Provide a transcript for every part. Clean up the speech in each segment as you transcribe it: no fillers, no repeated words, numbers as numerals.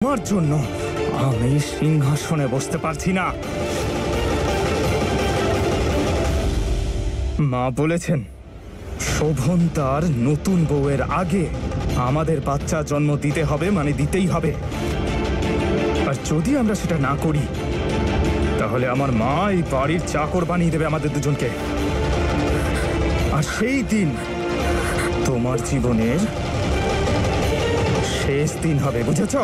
আমার জন্য আমি সিংহাসনে বসতে পারছি না। মা বলেছেন শোভন তার নতুন বউয়ের আগে আমাদের বাচ্চা জন্ম দিতে হবে, মানে দিতেই হবে। আর যদি আমরা সেটা না করি তাহলে আমার মা এই বাড়ির চাকর বানিয়ে দেবে আমাদের দুজনকে। আর সেই দিন তোমার জীবনের শেষ দিন হবে, বুঝেছ?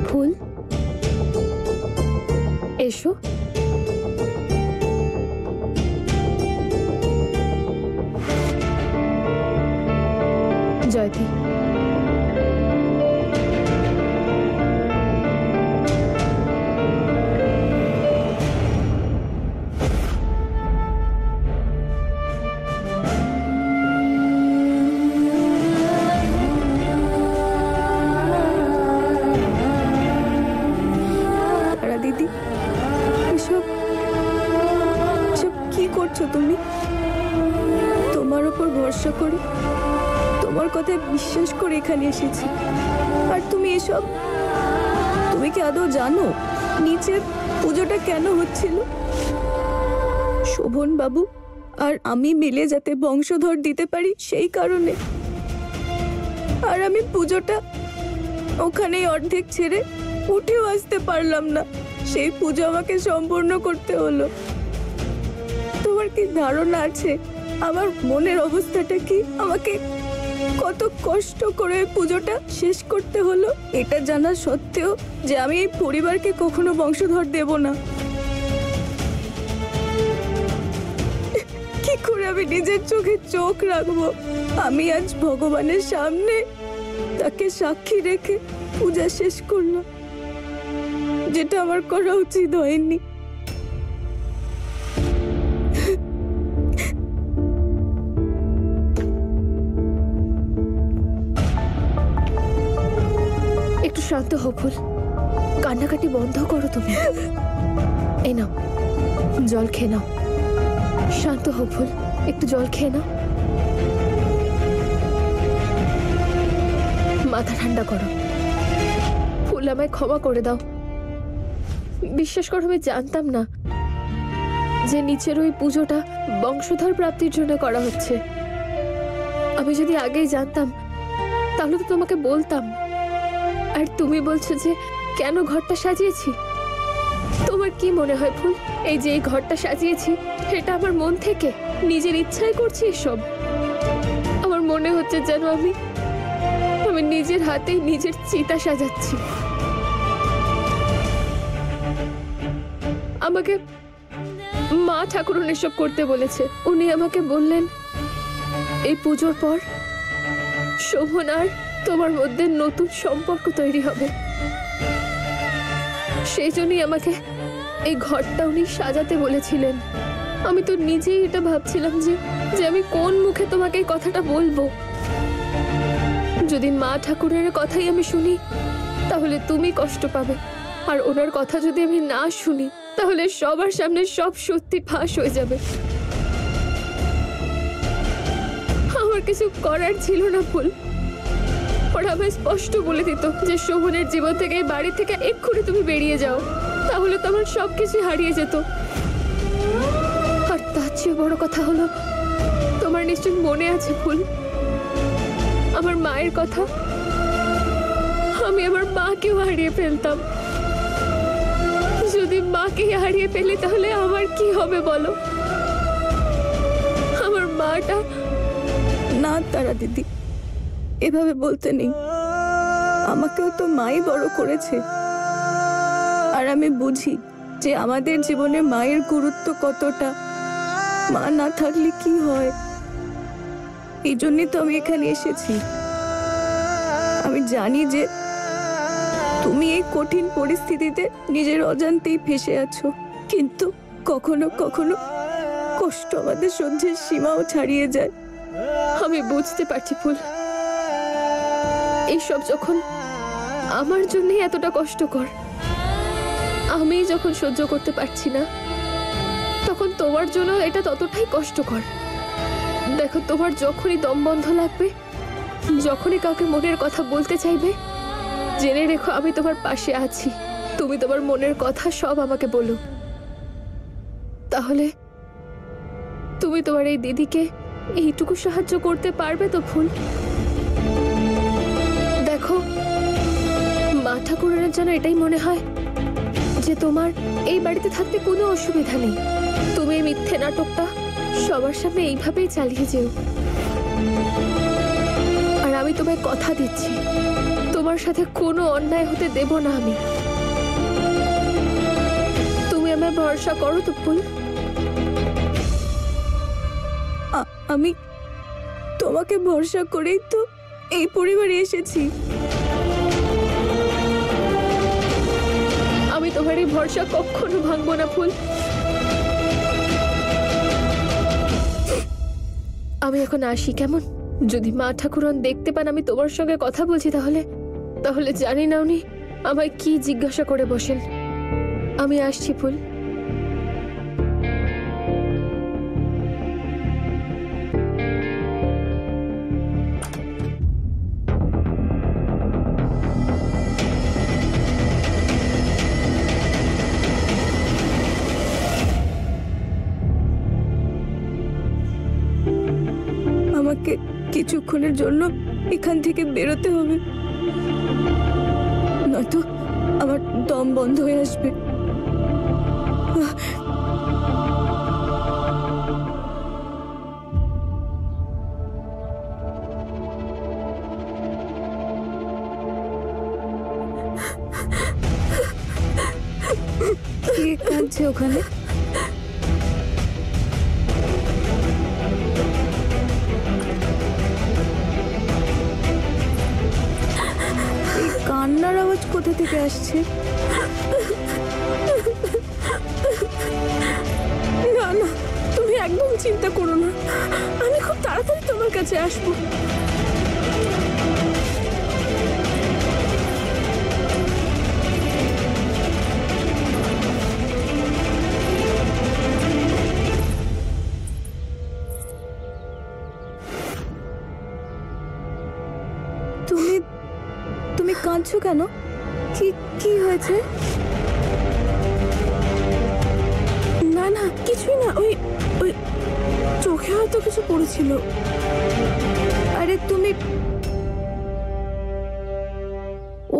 ফুল, এসো। জয়তী, দিদি, এসব কি করছো তুমি? তোমার উপর ভরসা করে, তোমার কথায় বিশ্বাস করে এখানে এসেছি, আর তুমি এসব, তুমি কি আদৌ জানো নিচে পুজোটা কেন হচ্ছিল? শোভন বাবু আর আমি মিলে যাতে বংশধর দিতে পারি সেই কারণে। আর আমি পুজোটা ওখানেই অর্ধেক ছেড়ে উঠেও আসতে পারলাম না, সেই পুজো আমাকে সম্পূর্ণ করতে হলো। তোমার কি ধারণা আছে আমার মনের অবস্থাটা কি? আমাকে কত কষ্ট করে পুজোটা শেষ করতে হলো, এটা জানা সত্ত্বেও যে আমি এই পরিবারকে কখনো বংশধর দেব না। কি করে আমি নিজের চোখে চোখ রাখবো? আমি আজ ভগবানের সামনে তাকে সাক্ষী রেখে পূজা শেষ করলাম, যেটা আমার করা উচিত হয়নি। একটু শান্ত হও ফুল, কান্নাকাটি বন্ধ করো তুমি। এই নাও, জল খেয়ে নাও। শান্ত হও ফুল, একটু জল খেয়ে নাও, মাথা ঠান্ডা করো। ফুল, আমায় ক্ষমা করে দাও। বিশ্বাস করো, আমি জানতাম না যে নিচের ওই পুজোটা বংশধর প্রাপ্তির জন্য করা হচ্ছে। আমি যদি আগেই জানতাম তাহলে তো তোমাকে বলতাম। আর তুমি বলছো যে কেন ঘরটা সাজিয়েছি? তোমার কি মনে হয় ফুল, এই যে এই ঘরটা সাজিয়েছি এটা আমার মন থেকে নিজের ইচ্ছায় করছি এসব? আমার মনে হচ্ছে যেন আমি নিজের হাতেই নিজের চিতা সাজাচ্ছি। আমাকে মা ঠাকুরন এসব করতে বলেছে। উনি আমাকে বললেন এই পুজোর পর শোভন আর তোমার মধ্যে নতুন সম্পর্ক তৈরি হবে। সেই জন্যই আমাকে এই ঘরটা উনি সাজাতে বলেছিলেন। আমি তো নিজেই এটা ভাবছিলাম যে আমি কোন মুখে তোমাকে এই কথাটা বলবো। যদি মা ঠাকুরের কথাই আমি শুনি তাহলে তুমি কষ্ট পাবে, আর ওনার কথা যদি আমি না শুনি তাহলে সবার সামনে সব সত্যি ফাঁস হয়ে যাবে। আমার কিছু করার ছিল না ফুল। ওরা আমায় স্পষ্ট বলে দিত যে শোভনের জীবন থেকে, বাড়ি থেকে এক্ষুনি তুমি বেরিয়ে যাও, তাহলে তো আমার সবকিছু হারিয়ে যেত। আর তার চেয়ে বড় কথা হলো, তোমার নিশ্চয় মনে আছে ফুল আমার মায়ের কথা? আমি আমার মাকেও হারিয়ে ফেলতাম। যদি মাকে হারিয়ে ফেলি তাহলে আমার কি হবে বলো? আমার মাটা। না তারা দিদি, এভাবে বলতে নেই। আমাকেও তো মাই বড় করেছে, আর আমি বুঝি যে আমাদের জীবনে মায়ের গুরুত্ব কতটা। মা না থাকলে কি হয়, এই জন্যই তো আমি এখানে এসেছি। আমি জানি যে তুমি এই কঠিন পরিস্থিতিতে নিজের অজান্তেই ফেসে আছো, কিন্তু কখনো কখনো কষ্ট আমাদের সহ্যের সীমাও ছাড়িয়ে যায়। আমি বুঝতে পারছি ফুল, এইসব যখন আমার জন্য এতটা কষ্টকর, আমি যখন সহ্য করতে পারছি না, তখন তোমার জন্য এটা ততটাই কষ্টকর। দেখো, তোমার যখনই দম বন্ধ লাগবে, যখনই কাউকে মনের কথা বলতে চাইবে, জেনে রেখো আমি তোমার পাশে আছি। তুমি তোমার মনের কথা সব আমাকে বলো। তাহলে তুমি তোমার এই দিদিকে এইটুকু সাহায্য করতে পারবে তো ফুল? দেখো, মা ঠাকুরের জন্য এটাই মনে হয় যে তোমার এই বাড়িতে থাকতে কোনো অসুবিধা নেই। তুমি এই মিথ্যে নাটকটা সবার সামনে এইভাবেই চালিয়ে যেও। আর আমি তোমায় কথা দিচ্ছি, তোমার সাথে কোনো অন্যায় হতে দেব না আমি। তুমি আমায় ভরসা করো তো ফুল? আমি তোমাকে ভরসা করেই তো এই পরিবারে এসেছি। আমি তোমার এই ভরসা কখনো ভাঙবো না ফুল। আমি এখন আসি, কেমন? যদি মা ঠাকুরন দেখতে পান আমি তোমার সঙ্গে কথা বলছি, তাহলে জানি না উনি আমায় কি জিজ্ঞাসা করে বসেন। আমি আসছি ফুল। আমাকে কিছুক্ষণের জন্য এখান থেকে বেরোতে হবে, নয়তো আমার দম বন্ধ হয়ে আসবে। কে কাঁদছে ওখানে? কান্নার আওয়াজ কোথা থেকে আসছে? না না, তুমি একদম চিন্তা করো না, আমি খুব তাড়াতাড়ি তোমার কাছে আসবো। তুমি কাঁদছো কেন? কি হয়েছে? না না, কিছুই না, ওই চোখে হয়তো কিছু পড়েছিল। আরে তুমি,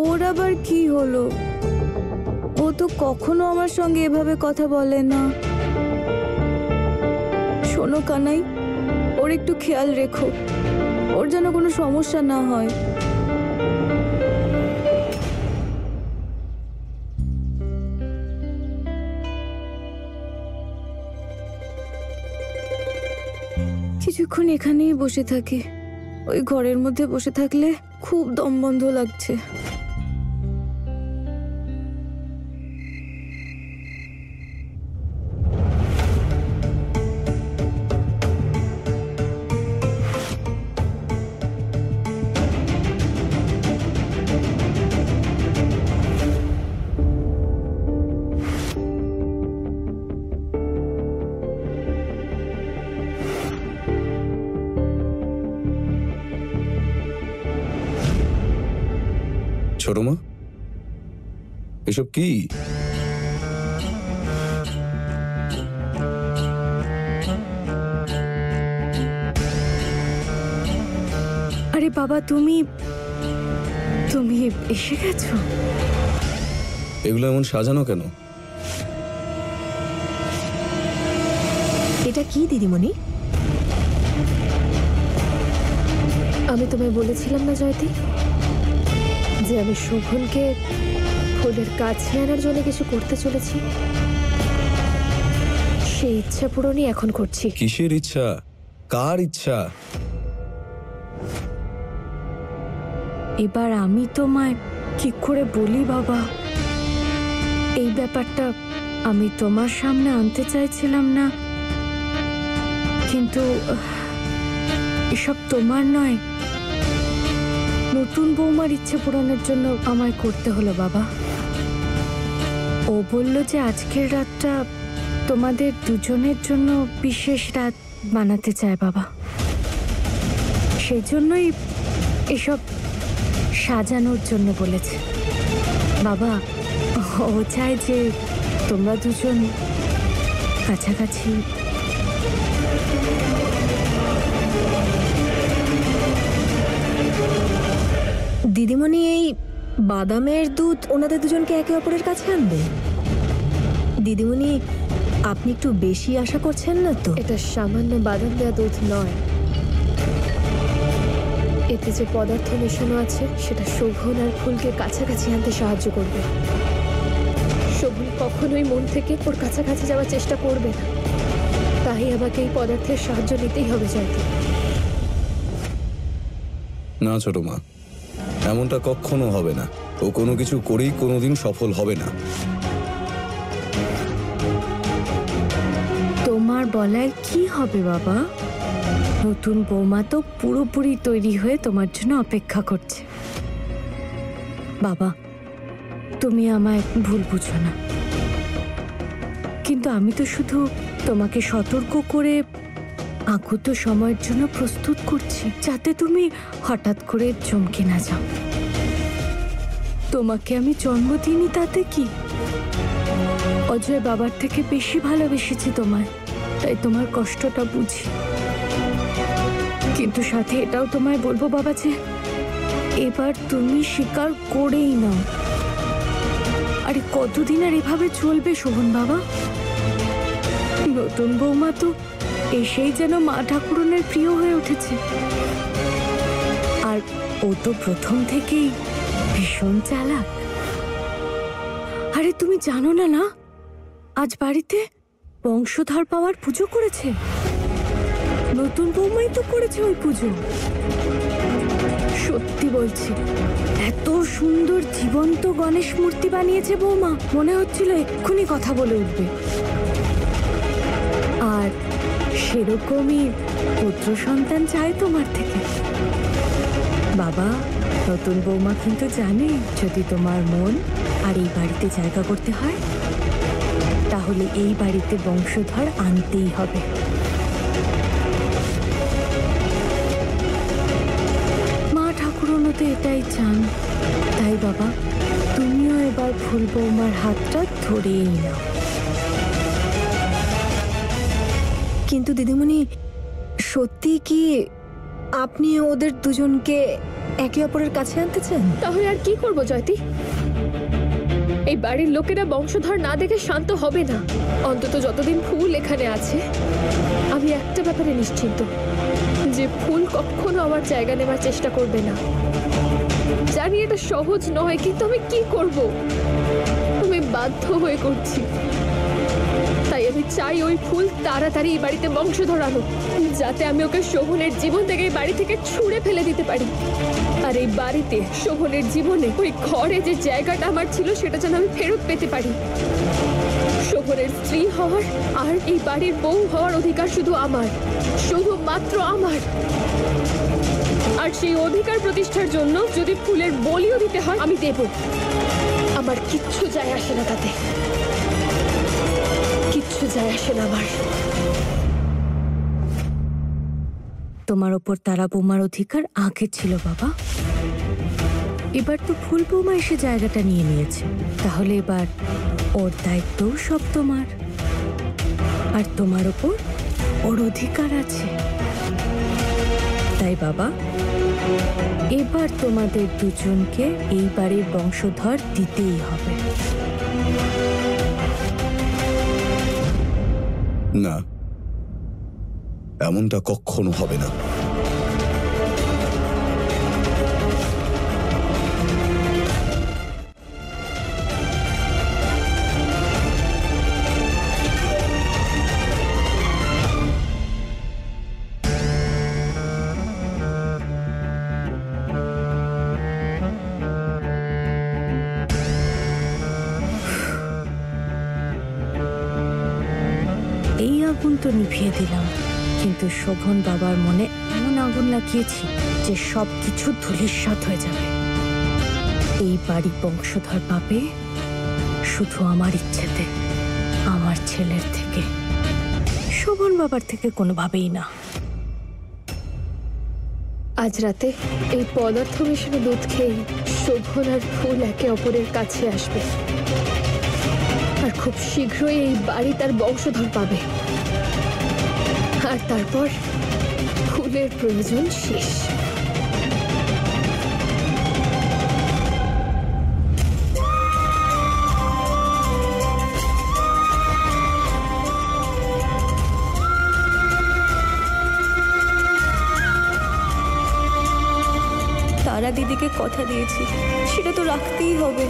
ওর আবার কি হলো? ও তো কখনো আমার সঙ্গে এভাবে কথা বলে না। শোনো কানাই, ওর একটু খেয়াল রেখো, ওর যেন কোনো সমস্যা না হয়। কিছুক্ষণ এখানেই বসে থাকি। ওই ঘরের মধ্যে বসে থাকলে খুব দম বন্ধ লাগছে। ছোট মা, এসব কি? আরে বাবা, তুমি এসে গেছো? এগুলো এমন সাজানো কেন? এটা কি দিদিমণি? আমি তোমায় বলেছিলাম না জয়তী, যে আমি শোভনকে ফুলের কাছে আনার জন্য কিছু করতে চলেছি। সেই ইচ্ছা পূরণই এখন করছি। কিসের ইচ্ছা? কার ইচ্ছা? এবার আমি তোমায় কি করে বলি বাবা, এই ব্যাপারটা আমি তোমার সামনে আনতে চাইছিলাম না, কিন্তু এসব তোমার নয়, নতুন বৌমার ইচ্ছে পূরণের জন্য আমায় করতে হলো বাবা। ও বলল যে আজকের রাতটা তোমাদের দুজনের জন্য বিশেষ রাত বানাতে চায় বাবা, সেই জন্যই এসব সাজানোর জন্য বলেছে বাবা। ও চায় যে তোমরা দুজন কাছাকাছি। দিদিমণি, এই বাদামের দুধ ওনাদের দুজনকে একে অপরের কাছে আনবে? দিদিমণি, আপনি একটু বেশি আশা করছেন না তো? এটা সামান্য বাদাম দেওয়া দুধ নয়, এতে যে পদার্থ মেশানো আছে সেটা শোভন আর ফুলকে কাছাকাছি আনতে সাহায্য করবে। শোভন কখনোই মন থেকে ওর কাছাকাছি যাওয়ার চেষ্টা করবে না, তাই আমাকে এই পদার্থের সাহায্য নিতেই হবে জয়তী। না ছোট মা, এমনটা কখনো হবে না। ও কোনো কিছু করেই কোনোদিন সফল হবে না। তোমার বলায় কি হবে বাবা? নতুন বৌমা তো পুরোপুরি তৈরি হয়ে তোমার জন্য অপেক্ষা করছে। বাবা, তুমি আমায় ভুল বুঝো না, কিন্তু আমি তো শুধু তোমাকে সতর্ক করে আগত সময়ের জন্য প্রস্তুত করছি, যাতে তুমি হঠাৎ করে চমকে না যাও। তোমাকে আমি জন্ম দিইনি তাতে কি? অজয় বাবার থেকে বেশি ভালোবেসেছি তোমায়, তাই তোমার কষ্টটা বুঝি। কিন্তু সাথে এটাও তোমায় বলবো বাবা যে এবার তুমি স্বীকার করেই নাও। আরে কতদিন আর এভাবে চলবে শোভন বাবা? নতুন বৌমা তো এসেই যেন মা ঠাকুরনের প্রিয় হয়ে উঠেছে, আর ও তো প্রথম থেকেই ভীষণ চালাক। আরে তুমি জানো না না, আজ বাড়িতে বংশধর পাওয়ার পুজো করেছে। নতুন বৌমাই তো করেছে ওই পুজো। সত্যি বলছি, এত সুন্দর জীবন্ত গণেশ মূর্তি বানিয়েছে বৌমা, মনে হচ্ছিল এক্ষুনি কথা বলে উঠবে। আর সেরকমই পুত্র সন্তান চাই তোমার থেকে। বাবা, নতুন বৌমা কিন্তু জানে যদি তোমার মন আর এই বাড়িতে জায়গা করতে হয়, তাহলে এই বাড়িতে বংশধর আনতেই হবে। মা ঠাকুরনও তো এটাই চান, তাই বাবা তুমিও এবার ফুল বৌমার হাতটা ধরেই নাও। কিন্তু দিদিমণি, সত্যি কি আপনি ওদের দুজনকে একে অপরের কাছে আনতে চান? তাহলে আর কি করবো জয়তী? এই বাড়ির লোকেরা বংশধর না দেখে শান্ত হবে না। অন্তত যতদিন ফুল এখানে আছে, আমি একটা ব্যাপারে নিশ্চিন্ত যে ফুল কখনো আমার জায়গা নেবার চেষ্টা করবে না। জানি এটা সহজ নয়, কিন্তু আমি কি করব? আমি বাধ্য হয়ে করছি। তাই আমি চাই ওই ফুল তাড়াতাড়ি এই বাড়িতে বংশধর আনুক, যাতে আমি ওকে শোভনের জীবন থেকে এই বাড়ি থেকে ছুঁড়ে ফেলে দিতে পারি। আর এই বাড়িতে শোভনের জীবনে ওই ঘরে যে জায়গাটা আমার ছিল সেটা যেন আমি ফেরত পেতে পারি। শোভনের স্ত্রী হওয়ার আর এই বাড়ির বউ হওয়ার অধিকার শুধু আমার, শুধুমাত্র আমার। আর সেই অধিকার প্রতিষ্ঠার জন্য যদি ফুলের বলিও দিতে হয় আমি দেব। আমার কিচ্ছু যায় আসে না তাতে, কিচ্ছু যায় আসে না আমার। তোমার ওপর তারা বৌমার অধিকার আগে ছিল বাবা, এবার তো ফুল বৌমা এসে জায়গাটা নিয়ে নিয়েছে, তাহলে এবার ওর দায়িত্বও সব তোমার, আর তোমার ওপর ওর অধিকার আছে। তাই বাবা, এবার তোমাদের দুজনকে এই বাড়ির বংশধর দিতেই হবে। না, এমনটা কখনো হবে না। এই আগুন তো নিভিয়ে দিলাম, কিন্তু শোভন বাবার মনে এমন আগুন লাগিয়েছি যে সব কিছু ধূলিসাৎ হয়ে যাবে। এই বাড়ি বংশধর পাবে শুধু আমার ইচ্ছেতে, আমার ছেলের থেকে, শোভন বাবার থেকে কোনোভাবেই না। আজ রাতে এই পদার্থ মেশানো দুধ খেয়ে শোভন আর ফুল একে অপরের কাছে আসবে, আর খুব শীঘ্রই এই বাড়ি তার বংশধর পাবে, আর তারপর ফুলের প্রয়োজন শেষ। তারা দিদিকে কথা দিয়েছি, সেটা তো রাখতেই হবে।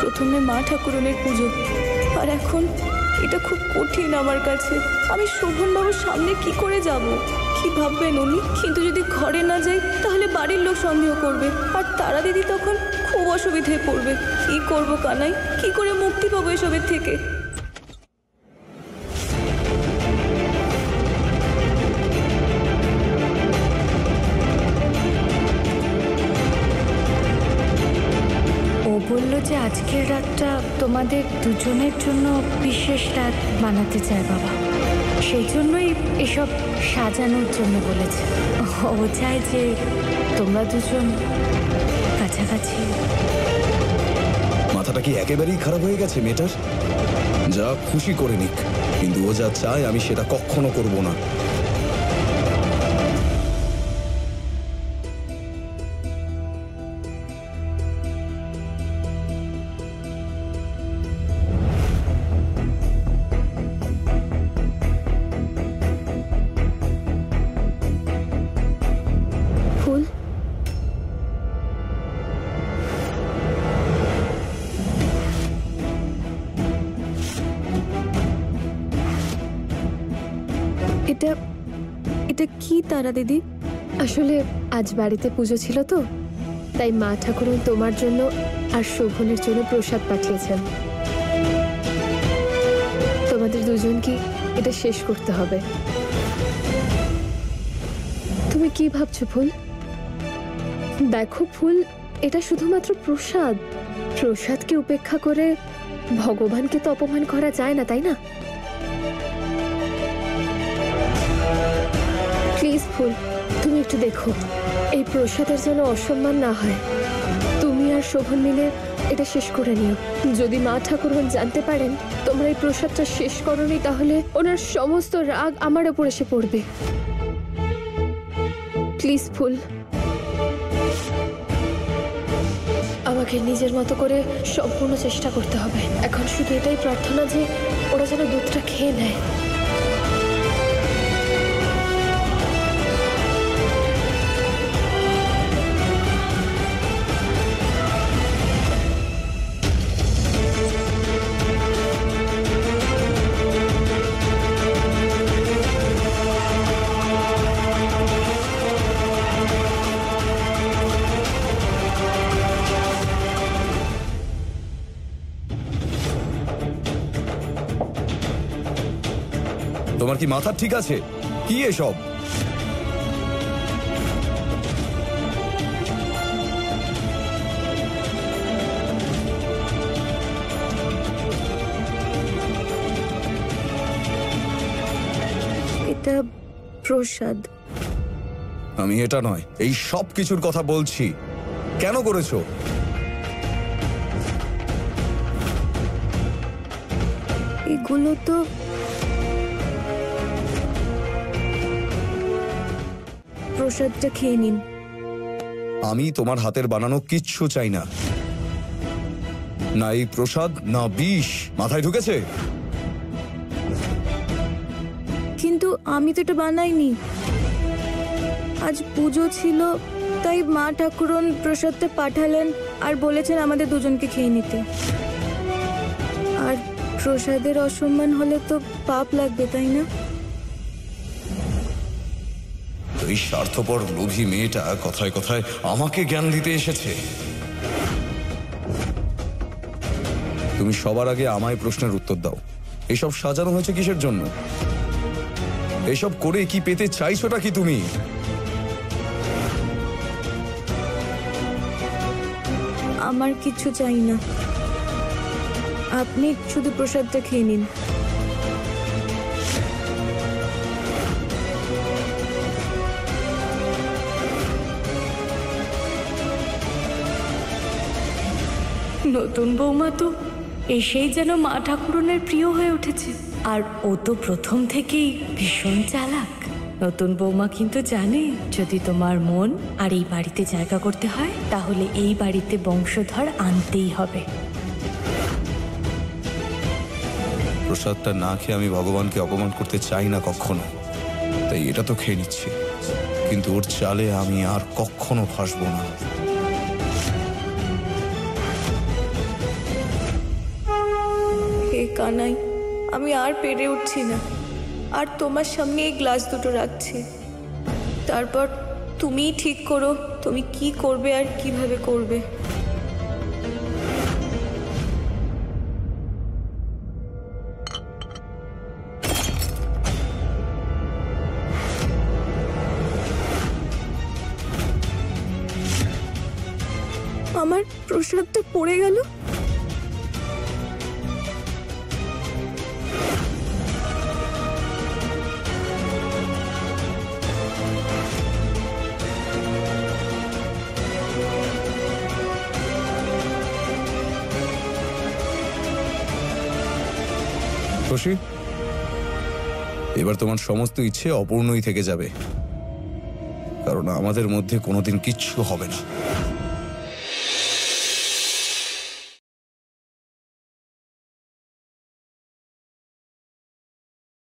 প্রথমে মা ঠাকুরনের পুজো, আর এখন এটা খুব কঠিন আমার কাছে। আমি শোভন বাবুর সামনে কি করে যাব? কি ভাববেন উনি? কিন্তু যদি ঘরে না যাই তাহলে বাড়ির লোক সন্দেহ করবে, আর তারা দিদি তখন খুব অসুবিধায় পড়বে। কি করব কানাই? কি করে মুক্তি পাবো এসবের থেকে? ও বলল যে আজকের রাতটা তোমাদের দুজনের জন্য বিশেষ রাত বানাতে চায় বাবা, সেই জন্যই এসব সাজানোর জন্য বলেছে। ও চায় যে তোমরা দুজন কাছাকাছি। মাথাটা কি একেবারেই খারাপ হয়ে গেছে মেয়েটার? যা খুশি করে নিক, কিন্তু ও যা চায় আমি সেটা কখনো করব না। ফুল, এটা কি তারা দিদি? আসলে আজ বাড়িতে পুজো ছিল তো, তাই মা ঠাকুরন তোমার জন্য আর শোভনের জন্য প্রসাদ পাঠিয়েছেন। তোমাদের দুজনকে এটা শেষ করতে হবে। তুমি কি ভাবছো ফুল? দেখো ফুল, এটা শুধুমাত্র প্রসাদ। প্রসাদকে উপেক্ষা করে ভগবানকে তো অপমান করা যায় না, তাই না? প্লিজ ফুল, তুমি একটু দেখো এই প্রসাদের যেন অসম্মান না হয়। তুমি আর শোভন মিলে এটা শেষ করে নিও। যদি মা ঠাকুরন জানতে পারেন তোমরা এই প্রসাদটা শেষ করোনি, তাহলে ওনার সমস্ত রাগ আমার ওপর এসে পড়বে। প্লিজ ফুল, আমাকে নিজের মতো করে সম্পূর্ণ চেষ্টা করতে হবে। এখন শুধু এটাই প্রার্থনা যে ওরা যেন দুধটা খেয়ে নেয়। তোমার কি মাথা ঠিক আছে? কি এসব? এটা প্রসাদ। আমি এটা নয়, এই সব কিছুর কথা বলছি। কেন করেছো? এগুলো তো প্রসাদটা খেয়ে নিন। আমি তোমার হাতের বানানো কিচ্ছু চাই না, না এই প্রসাদ না বিষ। মাথায় ঢুকেছে? কিন্তু আমি তো এটা বানাইনি। আজ পুজো ছিল, তাই মা ঠাকুরন প্রসাদটা পাঠালেন আর বলেছেন আমাদের দুজনকে খেয়ে নিতে। আর প্রসাদের অসম্মান হলে তো পাপ লাগবে, তাই না? এই স্বার্থপর লোভী মেয়েটা কথায় কথায় আমাকে জ্ঞান দিতে এসেছে। তুমি সবার আগে আমায় প্রশ্নের উত্তর দাও, এসব সাজানো হয়েছে কিসের জন্য? এসব করে কি পেতে চাইছোটা কি তুমি? আমার কিছু চাই না, আপনি শুধু প্রসাদটা খেয়ে নিন। নতুন বৌমা তো এসেই যেন মা ঠাকুরনের প্রিয় হয়ে উঠেছে। আর ও তো প্রথম থেকেই ভীষণ চালাক। নতুন বৌমা কিন্তু জানে যদি তোমার মন আর এই বাড়িতে জায়গা করতে হয় তাহলে এই বাড়িতে বংশধর আনতেই হবে। প্রসাদটা না খেয়ে আমি ভগবানকে অপমান করতে চাই না কখনো, তাই এটা তো খেয়ে নিচ্ছি, কিন্তু ওর চালে আমি আর কখনো ফাঁসবো না। হে কানাই, আমি আর পেরে উঠছি না, আর তোমার সামনে এই গ্লাস দুটো রাখছি। তারপর তুমিই ঠিক করো তুমি কি করবে আর কিভাবে করবে। আমার প্রসাদটা পড়ে গেল। খুশি? এবার তোমার সমস্ত ইচ্ছে অপূর্ণই থেকে যাবে, কারণ আমাদের মধ্যে কোনোদিন কিচ্ছু হবে না।